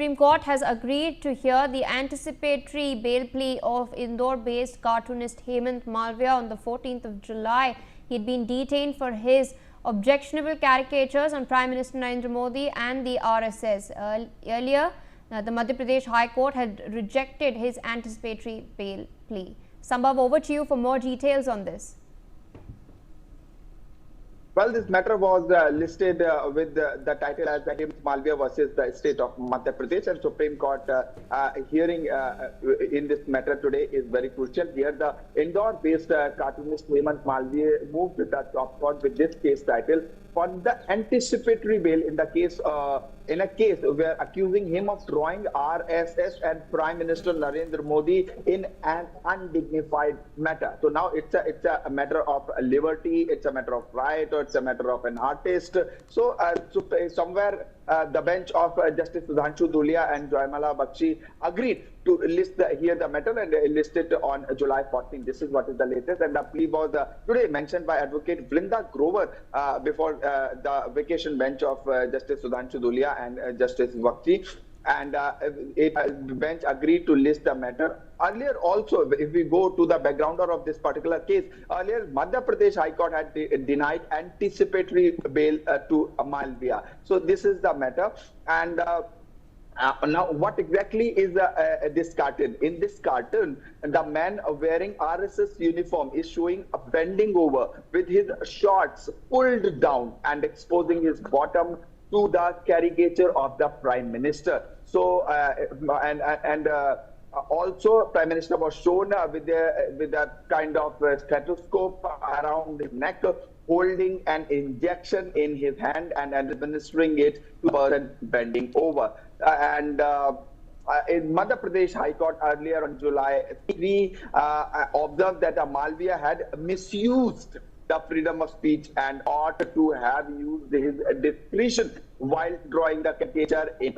Supreme Court has agreed to hear the anticipatory bail plea of Indore-based cartoonist Hemant Malviya on the 14th of July. He had been detained for his objectionable caricatures on Prime Minister Narendra Modi and the RSS. Earlier, the Madhya Pradesh High Court had rejected his anticipatory bail plea. Sambhav, over to you for more details on this. Well, this matter was listed with the title as Hemant Malviya versus the state of Madhya Pradesh, and Supreme Court hearing in this matter today is very crucial. Here, the Indore-based cartoonist Hemant Malviya moved to the top court with this case title for the anticipatory bail in the case in a case where accusing him of drawing RSS and Prime Minister Narendra Modi in an undignified matter. So now it's a matter of liberty, it's a matter of right, or it's a matter of an artist. So somewhere the bench of Justice Sudhanshu Dhulia and Joymala Bakshi agreed to hear the matter and list it on July 14. This is what is the latest, and the plea was today mentioned by Advocate Vrinda Grover before the vacation bench of Justice Sudhanshu Dhulia and Justice Bakshi. And the bench agreed to list the matter. Earlier also, if we go to the backgrounder of this particular case, earlier Madhya Pradesh High Court had denied anticipatory bail to Malviya. So this is the matter. And now, what exactly is this cartoon? In this cartoon, the man wearing RSS uniform is showing a bending over with his shorts pulled down and exposing his bottom to the caricature of the Prime Minister. So, also, Prime Minister was shown with a kind of stethoscope around his neck, holding an injection in his hand and administering it to a person bending over. In Madhya Pradesh High Court earlier on July 3, observed that Malviya had misused the freedom of speech and ought to have used his discretion while drawing the caricature in.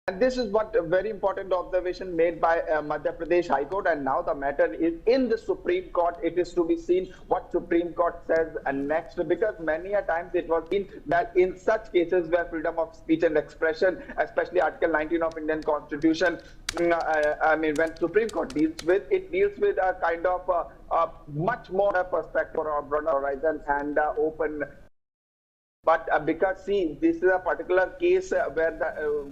And this is what a very important observation made by Madhya Pradesh High Court, and now the matter is in the Supreme Court. It is to be seen what Supreme Court says next, because many a times it was seen that in such cases where freedom of speech and expression, especially Article 19 of Indian Constitution, when Supreme Court deals with, it deals with a kind of much more perspective or broader horizon and open. But because, see, this is a particular case where the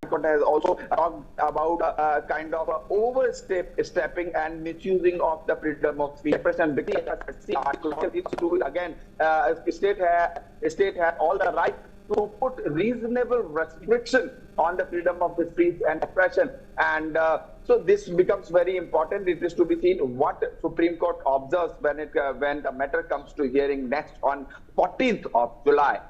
Court has also talked about kind of overstepping and misusing of the freedom of speech. And again, state had all the right to put reasonable restriction on the freedom of the speech and expression. And so this becomes very important. It is to be seen what Supreme Court observes when the matter comes to hearing next on 14th of July.